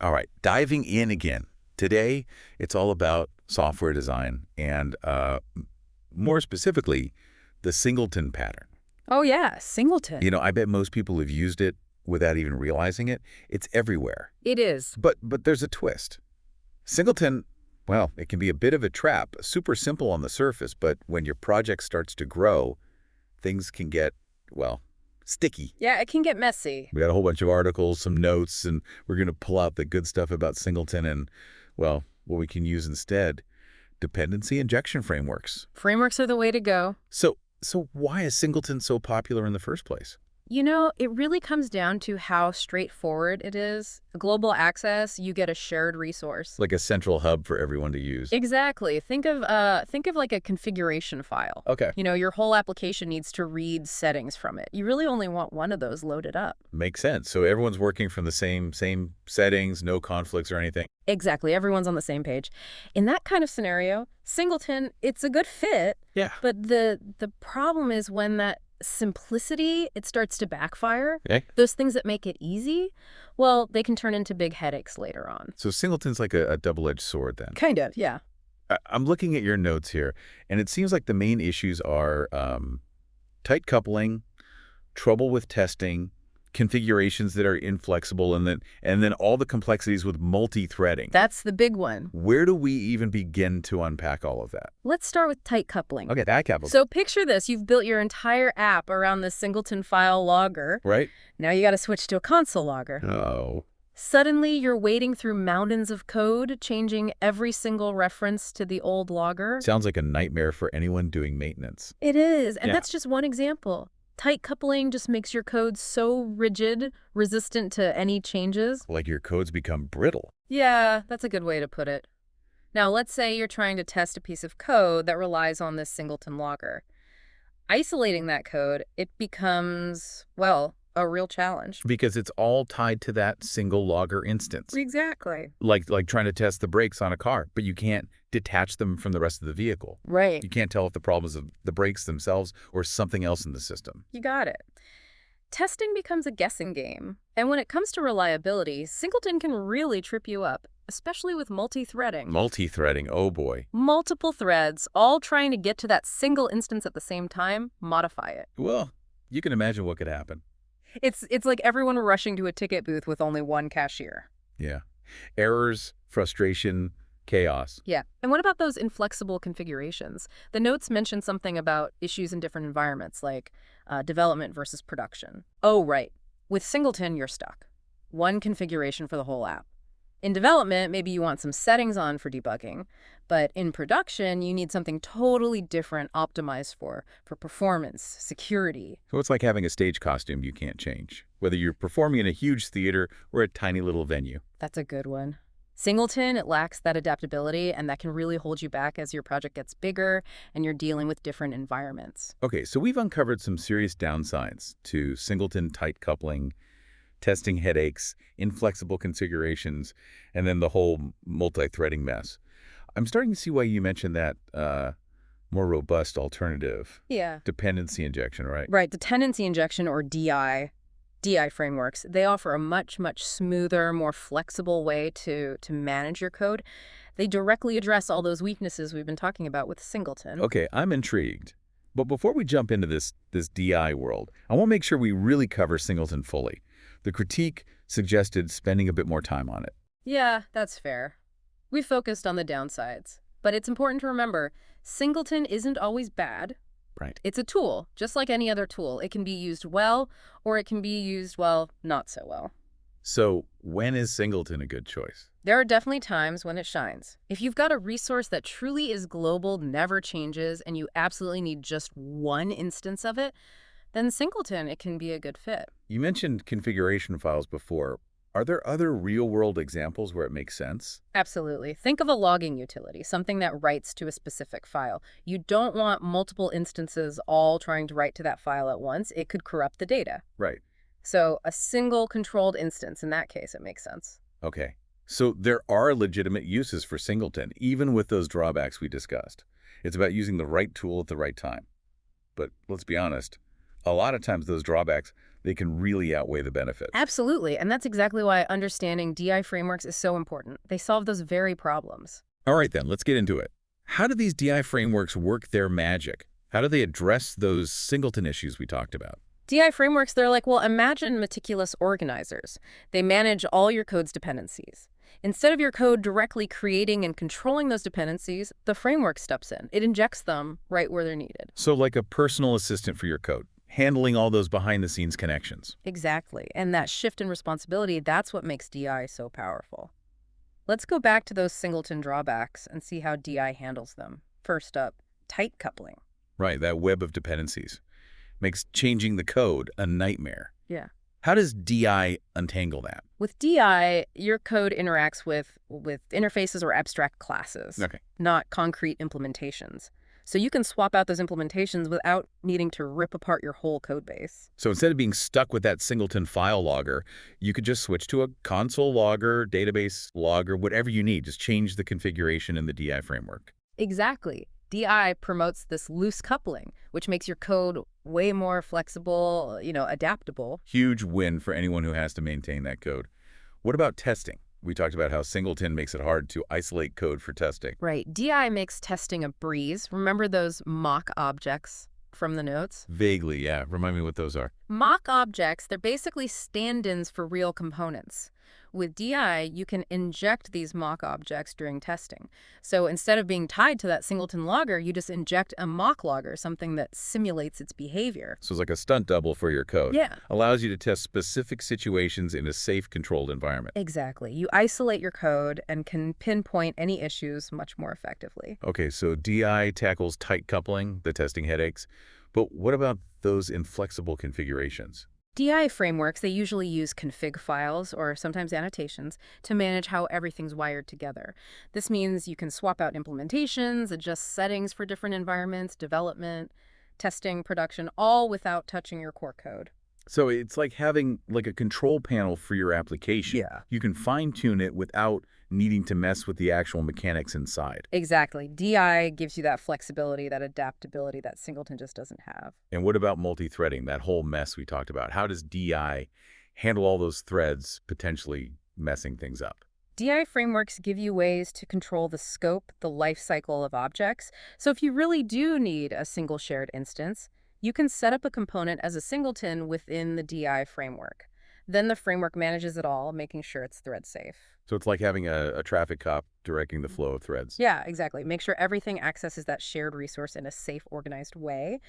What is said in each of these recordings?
All right, diving in again. Today, it's all about software design and, more specifically, the singleton pattern. Oh yeah, singleton. I bet most people have used it without even realizing it. It's everywhere. It is. But there's a twist. Singleton, well, it can be a bit of a trap, super simple on the surface, but when your project starts to grow, things can get, well, sticky. Yeah, it can get messy. We got a whole bunch of articles, some notes, and we're going to pull out the good stuff about singleton and, well, what we can use instead, dependency injection frameworks. Frameworks are the way to go. So why is singleton so popular in the first place? You know, it really comes down to how straightforward it is. Global access, you get a shared resource. Like a central hub for everyone to use. Exactly. Think of like a configuration file. Okay. Your whole application needs to read settings from it. You really only want one of those loaded up. Makes sense. So everyone's working from the same settings, no conflicts or anything. Exactly. Everyone's on the same page. In that kind of scenario, singleton, it's a good fit. Yeah. But the problem is when that simplicity, it starts to backfire. Okay. Those things that make it easy, well, they can turn into big headaches later on. So singleton's like a double-edged sword then. Kind of, yeah. I'm looking at your notes here, and it seems like the main issues are tight coupling, trouble with testing, configurations that are inflexible, and then all the complexities with multi-threading. That's the big one. Where do we even begin to unpack all of that? Let's start with tight coupling. Okay, tight coupling. So picture this. You've built your entire app around this singleton file logger. Right? Now you got to switch to a console logger. Oh. Suddenly, you're wading through mountains of code, changing every single reference to the old logger. Sounds like a nightmare for anyone doing maintenance. It is, and Yeah. that's just one example. Tight coupling just makes your code so rigid, resistant to any changes. Like your codes become brittle. Yeah, that's a good way to put it. Now, let's say you're trying to test a piece of code that relies on this singleton logger. Isolating that code, it becomes, well, a real challenge. Because it's all tied to that single logger instance. Exactly. Like trying to test the brakes on a car, but you can't detach them from the rest of the vehicle. Right. You can't tell if the problem is of the brakes themselves or something else in the system. You got it. Testing becomes a guessing game. And when it comes to reliability, singleton can really trip you up, especially with multi-threading. Multi-threading, oh boy. Multiple threads, all trying to get to that single instance at the same time, modify it. Well, you can imagine what could happen. It's like everyone rushing to a ticket booth with only one cashier. Yeah. Errors, frustration, chaos. Yeah. And what about those inflexible configurations? The notes mention something about issues in different environments, like development versus production. Oh, right. With singleton, you're stuck. One configuration for the whole app. In development, maybe you want some settings on for debugging, but in production, you need something totally different optimized for performance, security. So it's like having a stage costume you can't change, whether you're performing in a huge theater or a tiny little venue. That's a good one. Singleton, it lacks that adaptability, and that can really hold you back as your project gets bigger and you're dealing with different environments. Okay, so we've uncovered some serious downsides to singleton tight coupling, testing headaches, inflexible configurations, and then the whole multi-threading mess. I'm starting to see why you mentioned that more robust alternative. Yeah. Dependency injection, right? Right. Dependency injection, or DI frameworks, they offer a much, much smoother, more flexible way to manage your code. They directly address all those weaknesses we've been talking about with singleton. Okay, I'm intrigued. But before we jump into this DI world, I want to make sure we really cover singleton fully. The critique suggested spending a bit more time on it. Yeah, that's fair. We focused on the downsides. But it's important to remember, singleton isn't always bad. Right. It's a tool, just like any other tool. It can be used well, or it can be used, well, not so well. So when is singleton a good choice? There are definitely times when it shines. If you've got a resource that truly is global, never changes, and you absolutely need just one instance of it, then singleton, it can be a good fit. You mentioned configuration files before. Are there other real-world examples where it makes sense? Absolutely. Think of a logging utility, something that writes to a specific file. You don't want multiple instances all trying to write to that file at once. It could corrupt the data. Right. So a single controlled instance, in that case, it makes sense. Okay. So there are legitimate uses for singleton, even with those drawbacks we discussed. It's about using the right tool at the right time. But let's be honest, a lot of times those drawbacks, they can really outweigh the benefits. Absolutely, and that's exactly why understanding DI frameworks is so important. They solve those very problems. All right, then, let's get into it. How do these DI frameworks work their magic? How do they address those singleton issues we talked about? DI frameworks, they're like, well, imagine meticulous organizers. They manage all your code's dependencies. Instead of your code directly creating and controlling those dependencies, the framework steps in. It injects them right where they're needed. So like a personal assistant for your code, handling all those behind-the-scenes connections. Exactly. And that shift in responsibility, that's what makes DI so powerful. Let's go back to those singleton drawbacks and see how DI handles them. First up, tight coupling. Right, that web of dependencies makes changing the code a nightmare. Yeah. How does DI untangle that? With DI, your code interacts with interfaces or abstract classes, Okay. not concrete implementations. So you can swap out those implementations without needing to rip apart your whole code base. So instead of being stuck with that singleton file logger, you could just switch to a console logger, database logger, whatever you need. Just change the configuration in the DI framework. Exactly. DI promotes this loose coupling, which makes your code way more flexible, adaptable. Huge win for anyone who has to maintain that code. What about testing? We talked about how singleton makes it hard to isolate code for testing. Right. DI makes testing a breeze. Remember those mock objects from the notes? Vaguely, yeah. Remind me what those are. Mock objects, they're basically stand-ins for real components. With DI, you can inject these mock objects during testing. So instead of being tied to that singleton logger, you just inject a mock logger, something that simulates its behavior. So it's like a stunt double for your code. Yeah. Allows you to test specific situations in a safe, controlled environment. Exactly. You isolate your code and can pinpoint any issues much more effectively. Okay, so DI tackles tight coupling, the testing headaches. But what about those inflexible configurations? DI frameworks, they usually use config files or sometimes annotations to manage how everything's wired together. This means you can swap out implementations, adjust settings for different environments, development, testing, production, all without touching your core code. So it's like having like a control panel for your application. Yeah. You can fine-tune it without needing to mess with the actual mechanics inside. Exactly. DI gives you that flexibility, that adaptability that Singleton just doesn't have. And what about multi-threading, that whole mess we talked about? How does DI handle all those threads potentially messing things up? DI frameworks give you ways to control the scope, the life cycle of objects. So if you really do need a single shared instance, you can set up a component as a singleton within the DI framework. Then the framework manages it all, making sure it's thread safe. So it's like having a traffic cop directing the flow of threads. Yeah, exactly. Make sure everything accesses that shared resource in a safe, organized way.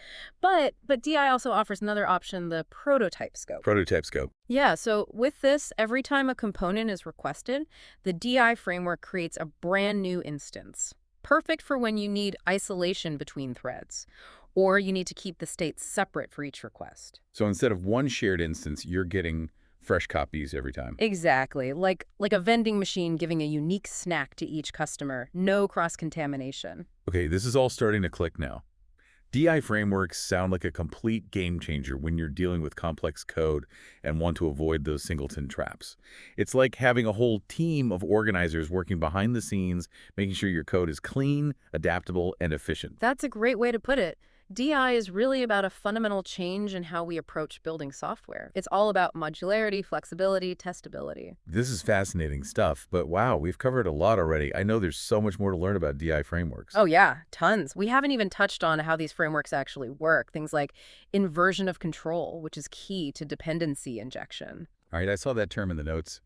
But DI also offers another option, the prototype scope. Prototype scope. Yeah, so with this, every time a component is requested, the DI framework creates a brand new instance. Perfect for when you need isolation between threads, or you need to keep the states separate for each request. So instead of one shared instance, you're getting fresh copies every time. Exactly. Like a vending machine giving a unique snack to each customer. No cross-contamination. Okay, this is all starting to click now. DI frameworks sound like a complete game changer when you're dealing with complex code and want to avoid those singleton traps. It's like having a whole team of organizers working behind the scenes, making sure your code is clean, adaptable, and efficient. That's a great way to put it. DI is really about a fundamental change in how we approach building software. It's all about modularity, flexibility, testability. This is fascinating stuff, but wow, we've covered a lot already. I know there's so much more to learn about DI frameworks. Oh yeah, tons. We haven't even touched on how these frameworks actually work. Things like inversion of control, which is key to dependency injection. All right, I saw that term in the notes.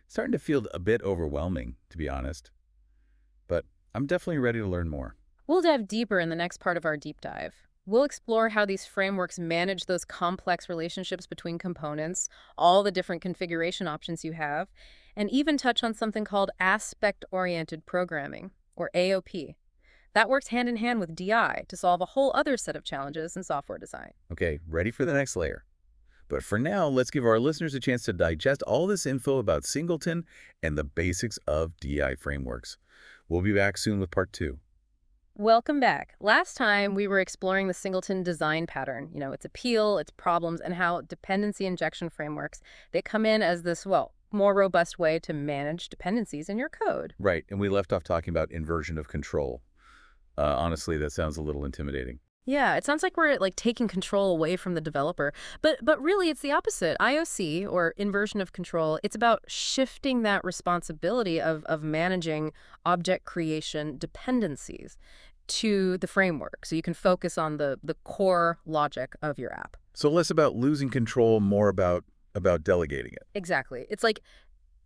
Starting to feel a bit overwhelming, to be honest. But I'm definitely ready to learn more. We'll dive deeper in the next part of our deep dive. We'll explore how these frameworks manage those complex relationships between components, all the different configuration options you have, and even touch on something called aspect-oriented programming, or AOP. That works hand in hand with DI to solve a whole other set of challenges in software design. Okay, ready for the next layer. But for now, let's give our listeners a chance to digest all this info about Singleton and the basics of DI frameworks. We'll be back soon with part 2. Welcome back. Last time, we were exploring the Singleton design pattern, its appeal, its problems, and how dependency injection frameworks, they come in as this, more robust way to manage dependencies in your code. Right, and we left off talking about inversion of control. Honestly, that sounds a little intimidating. Yeah, it sounds like we're like taking control away from the developer. But really it's the opposite. IOC, or inversion of control, it's about shifting that responsibility of managing object creation dependencies to the framework so you can focus on the core logic of your app. So less about losing control, more about delegating it. Exactly. It's like,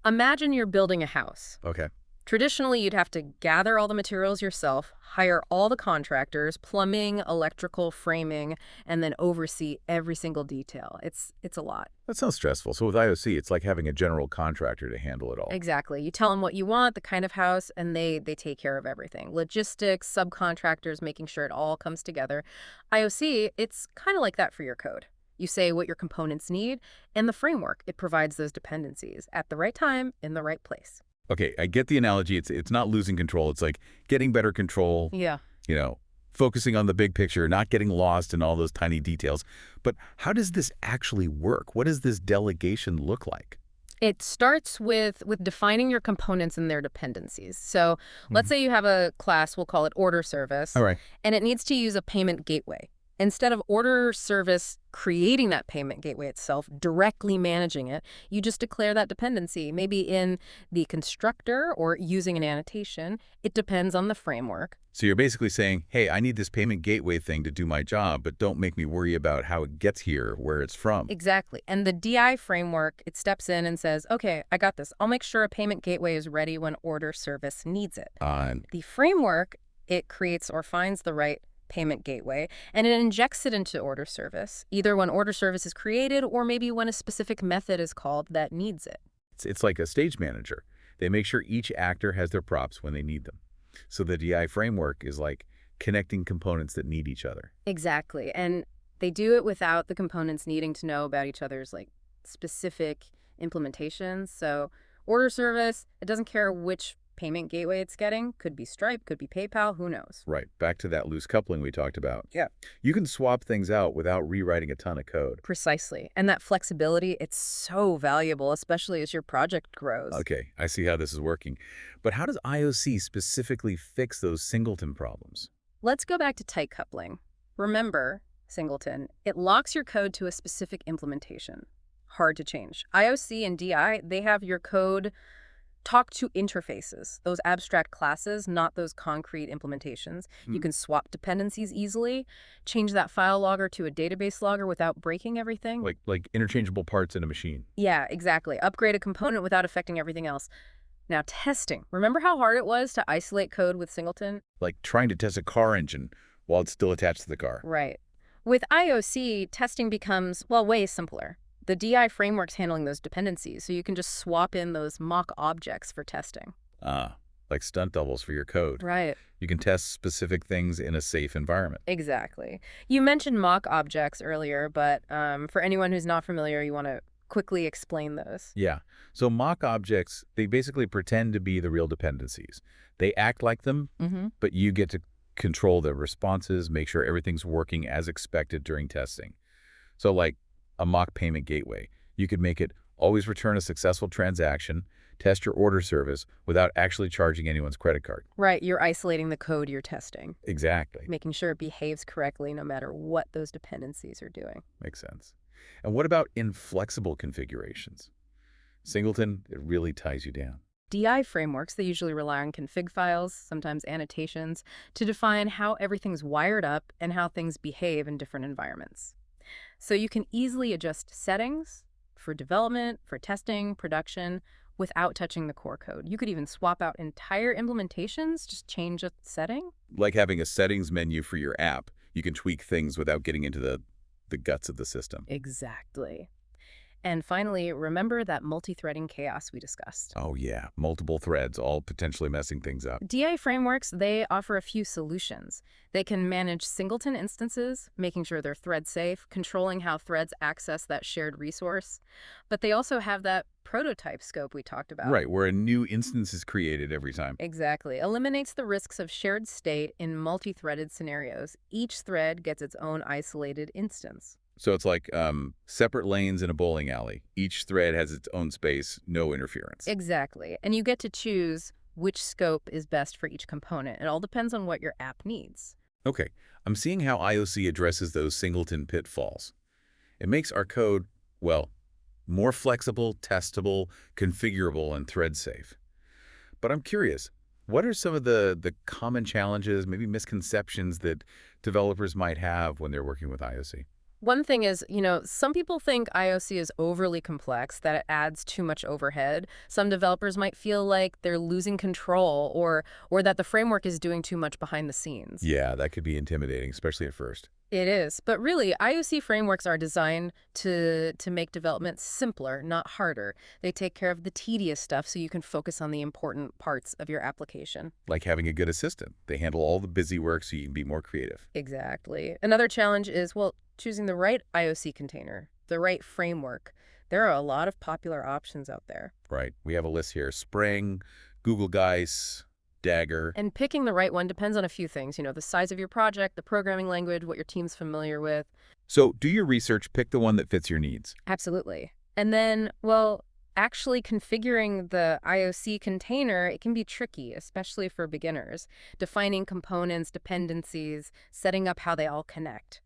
imagine you're building a house. Okay. Traditionally, you'd have to gather all the materials yourself, hire all the contractors, plumbing, electrical, framing, and then oversee every single detail. It's a lot. That sounds stressful. So with IOC, it's like having a general contractor to handle it all. Exactly. You tell them what you want, the kind of house, and they take care of everything. Logistics, subcontractors, making sure it all comes together. IOC, it's kind of like that for your code. You say what your components need, and the framework, it provides those dependencies at the right time, in the right place. Okay, I get the analogy. It's not losing control. It's like getting better control, Yeah. you know, focusing on the big picture, not getting lost in all those tiny details. But how does this actually work? What does this delegation look like? It starts with defining your components and their dependencies. So let's Mhm. say you have a class, we'll call it order service, All right. and it needs to use a payment gateway. Instead of order service creating that payment gateway itself, directly managing it, you just declare that dependency, maybe in the constructor or using an annotation. It depends on the framework. So you're basically saying, hey, I need this payment gateway thing to do my job, but don't make me worry about how it gets here, where it's from. Exactly. And the DI framework, it steps in and says, okay, I got this. I'll make sure a payment gateway is ready when order service needs it. And The framework, it creates or finds the right payment gateway, and it injects it into order service, either when order service is created or maybe when a specific method is called that needs it. it's like a stage manager. They make sure each actor has their props when they need them. So the DI framework is like connecting components that need each other. Exactly. And they do it without the components needing to know about each other's like specific implementations. So order service, it doesn't care which payment gateway it's getting. Could be Stripe, could be PayPal, who knows? Right, back to that loose coupling we talked about. Yeah. You can swap things out without rewriting a ton of code. Precisely. And that flexibility, it's so valuable, especially as your project grows. Okay, I see how this is working. But how does IOC specifically fix those singleton problems? Let's go back to tight coupling. Remember, singleton, it locks your code to a specific implementation. Hard to change. IOC and DI, they have your code talk to interfaces, those abstract classes, not those concrete implementations. You Hmm. can swap dependencies easily, change that file logger to a database logger without breaking everything. Like interchangeable parts in a machine. Yeah, exactly. Upgrade a component without affecting everything else. Now, testing. Remember how hard it was to isolate code with singleton? Like trying to test a car engine while it's still attached to the car. Right. With IOC, testing becomes, well, way simpler. The DI framework's handling those dependencies, so you can just swap in those mock objects for testing. Ah, like stunt doubles for your code. Right. You can test specific things in a safe environment. Exactly. You mentioned mock objects earlier, but for anyone who's not familiar, you want to quickly explain those. Yeah. So mock objects, they basically pretend to be the real dependencies. They act like them, Mm-hmm. but you get to control the responses, make sure everything's working as expected during testing. So like a mock payment gateway, you could make it always return a successful transaction, test your order service without actually charging anyone's credit card. Right, you're isolating the code you're testing, Exactly. making sure it behaves correctly no matter what those dependencies are doing. Makes sense. And what about inflexible configurations? Singleton, it really ties you down. DI frameworks, they usually rely on config files, sometimes annotations, to define how everything's wired up and how things behave in different environments. So you can easily adjust settings for development, for testing, production, without touching the core code. You could even swap out entire implementations, just change a setting. Like having a settings menu for your app, you can tweak things without getting into the guts of the system. Exactly. And finally, remember that multi-threading chaos we discussed. Oh yeah, multiple threads, all potentially messing things up. DI frameworks, they offer a few solutions. They can manage singleton instances, making sure they're thread safe, controlling how threads access that shared resource. But they also have that prototype scope we talked about. Right, where a new instance is created every time. Exactly. Eliminates the risks of shared state in multi-threaded scenarios. Each thread gets its own isolated instance. So it's like separate lanes in a bowling alley. Each thread has its own space, no interference. Exactly. And you get to choose which scope is best for each component. It all depends on what your app needs. Okay, I'm seeing how IOC addresses those singleton pitfalls. It makes our code, well, more flexible, testable, configurable, and thread safe. But I'm curious, what are some of the common challenges, maybe misconceptions that developers might have when they're working with IOC? One thing is, some people think IOC is overly complex, that it adds too much overhead. Some developers might feel like they're losing control or that the framework is doing too much behind the scenes. Yeah, that could be intimidating, especially at first. It is. But really, IOC frameworks are designed to make development simpler, not harder. They take care of the tedious stuff so you can focus on the important parts of your application. Like having a good assistant. They handle all the busy work so you can be more creative. Exactly. Another challenge is, well, choosing the right IOC container, the right framework. There are a lot of popular options out there. Right. We have a list here. Spring, Google Guice, Dagger. And picking the right one depends on a few things, the size of your project, the programming language, what your team's familiar with. So do your research, pick the one that fits your needs. Absolutely. And then, well, actually configuring the IOC container, it can be tricky, especially for beginners. Defining components, dependencies, setting up how they all connect.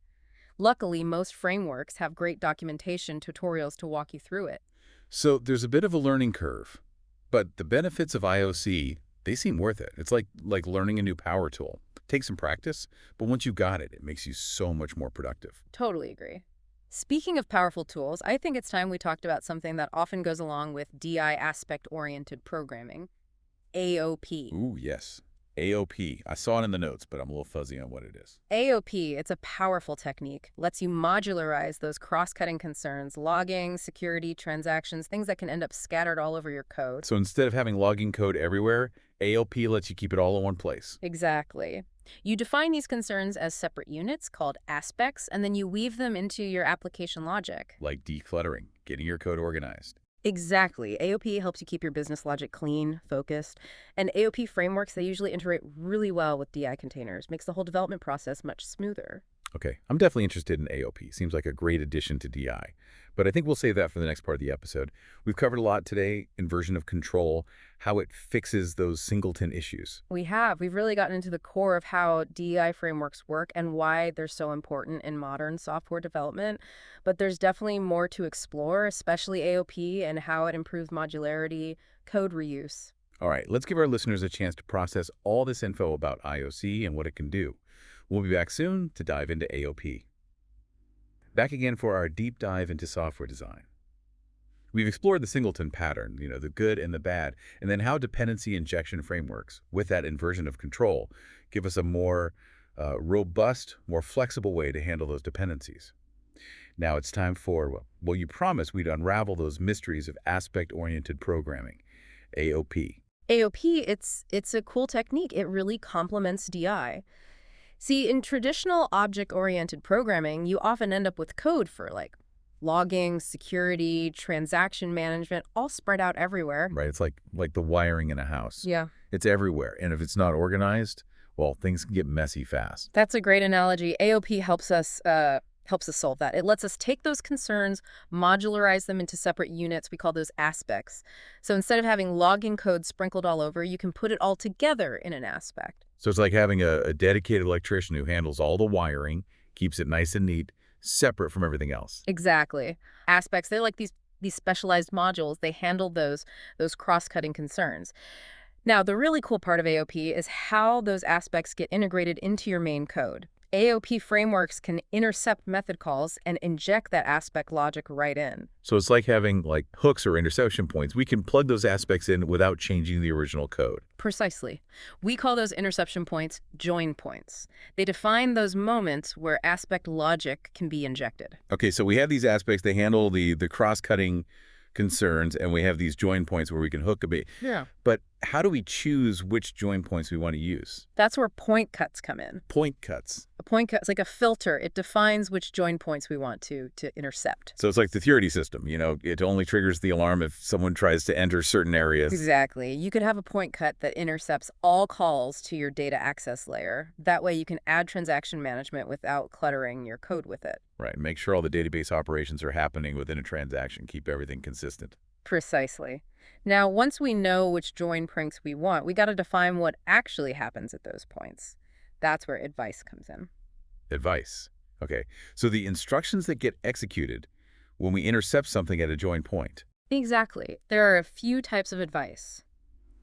Luckily, most frameworks have great documentation tutorials to walk you through it. So there's a bit of a learning curve, but the benefits of IOC, they seem worth it. It's like learning a new power tool. Take some practice, but once you got it, it makes you so much more productive. Totally agree. Speaking of powerful tools, I think it's time we talked about something that often goes along with DI aspect-oriented programming, AOP. Ooh, yes. AOP. I saw it in the notes, but I'm a little fuzzy on what it is. AOP, it's a powerful technique, lets you modularize those cross-cutting concerns, logging, security, transactions, things that can end up scattered all over your code. So instead of having logging code everywhere, AOP lets you keep it all in one place. Exactly. You define these concerns as separate units called aspects, and then you weave them into your application logic. Like decluttering, getting your code organized. Exactly. AOP helps you keep your business logic clean, focused, and AOP frameworks, they usually integrate really well with DI containers, makes the whole development process much smoother. Okay, I'm definitely interested in AOP. Seems like a great addition to DI. But I think we'll save that for the next part of the episode. We've covered a lot today, inversion of control, how it fixes those singleton issues. We've really gotten into the core of how DEI frameworks work and why they're so important in modern software development. But there's definitely more to explore, especially AOP and how it improves modularity, code reuse. All right, let's give our listeners a chance to process all this info about IOC and what it can do. We'll be back soon to dive into AOP. Back again for our deep dive into software design. We've explored the singleton pattern, the good and the bad, and then how dependency injection frameworks, with that inversion of control, give us a more robust, more flexible way to handle those dependencies. Now it's time for, well, you promised we'd unravel those mysteries of aspect-oriented programming, AOP. AOP, it's a cool technique. It really complements DI. See, in traditional object-oriented programming, you often end up with code for logging, security, transaction management, all spread out everywhere. Right, it's like the wiring in a house. Yeah. It's everywhere, and if it's not organized, well, things can get messy fast. That's a great analogy. AOP helps us solve that. It lets us take those concerns, modularize them into separate units. We call those aspects. So instead of having logging code sprinkled all over, you can put it all together in an aspect. So it's like having a dedicated electrician who handles all the wiring, keeps it nice and neat, separate from everything else. Exactly. Aspects, they're like these specialized modules. They handle those cross-cutting concerns. Now, the really cool part of AOP is how those aspects get integrated into your main code. AOP frameworks can intercept method calls and inject that aspect logic right in. So it's like having hooks or intersection points. We can plug those aspects in without changing the original code. Precisely. We call those interception points join points. They define those moments where aspect logic can be injected. Okay, so we have these aspects. They handle the cross-cutting concerns, and we have these join points where we can hook a bit. Yeah. But how do we choose which join points we want to use? That's where point cuts come in. Point cuts. A point cut is like a filter. It defines which join points we want to intercept. So it's like the security system. It only triggers the alarm if someone tries to enter certain areas. Exactly. You could have a point cut that intercepts all calls to your data access layer. That way you can add transaction management without cluttering your code with it. Right. Make sure all the database operations are happening within a transaction. Keep everything consistent. Precisely. Now, once we know which join points we want, we got to define what actually happens at those points. That's where advice comes in. Advice. Okay, so the instructions that get executed when we intercept something at a join point. Exactly. There are a few types of advice.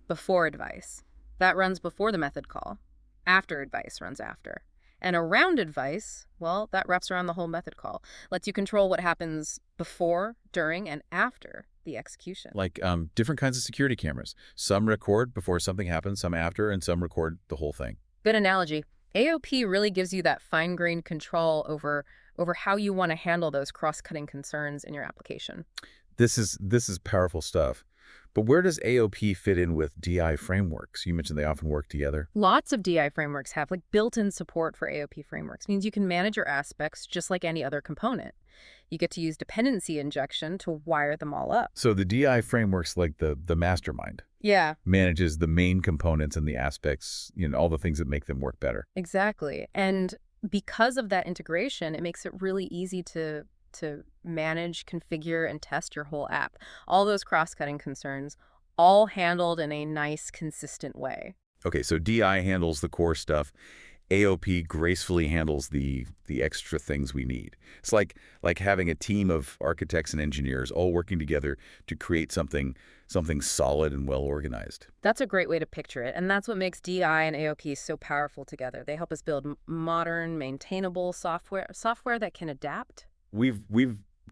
Before advice. That runs before the method call. After advice runs after. And around advice, well, that wraps around the whole method call. Lets you control what happens before, during, and after the execution. Like different kinds of security cameras. Some record before something happens, some after, and some record the whole thing. Good analogy. AOP really gives you that fine-grained control over how you want to handle those cross-cutting concerns in your application. This is powerful stuff. But where does AOP fit in with DI frameworks? You mentioned they often work together. Lots of DI frameworks have like built-in support for AOP frameworks. Means you can manage your aspects just like any other component. You get to use dependency injection to wire them all up. So the DI frameworks like the mastermind Yeah, manages the main components and the aspects, all the things that make them work better. exactly. And because of that integration, it makes it really easy to manage, configure, and test your whole app. All those cross-cutting concerns, all handled in a nice, consistent way. Okay, so DI handles the core stuff. AOP gracefully handles the extra things we need. It's like having a team of architects and engineers all working together to create something solid and well organized. That's a great way to picture it, and that's what makes DI and AOP so powerful together. They help us build modern, maintainable software that can adapt. We've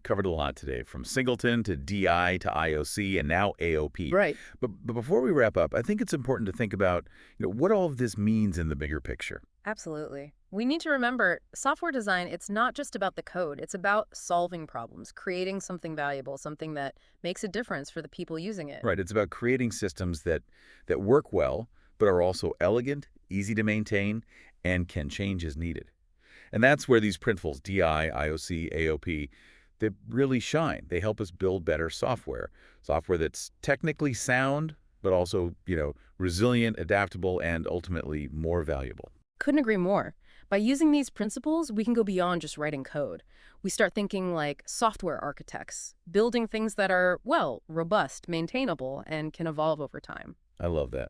covered a lot today, from singleton to DI to IOC and now AOP. Right. But before we wrap up, I think it's important to think about what all of this means in the bigger picture. Absolutely. We need to remember software design, it's not just about the code. It's about solving problems, creating something valuable, something that makes a difference for the people using it. Right. It's about creating systems that work well, but are also elegant, easy to maintain, and can change as needed. And that's where these principles, DI, IOC, AOP, they really shine. They help us build better software that's technically sound, but also, resilient, adaptable, and ultimately more valuable. Couldn't agree more. By using these principles, we can go beyond just writing code. We start thinking like software architects, building things that are, well, robust, maintainable, and can evolve over time. I love that.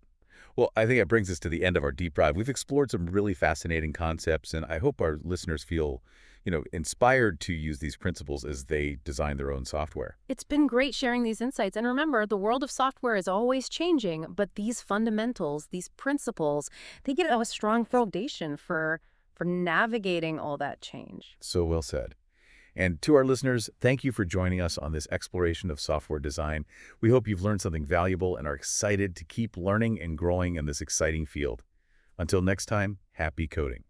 Well, I think that brings us to the end of our deep dive. We've explored some really fascinating concepts, and I hope our listeners feel, inspired to use these principles as they design their own software. It's been great sharing these insights. And remember, the world of software is always changing, but these fundamentals, these principles, they get a strong foundation for navigating all that change. So well said. And to our listeners, thank you for joining us on this exploration of software design. We hope you've learned something valuable and are excited to keep learning and growing in this exciting field. Until next time, happy coding.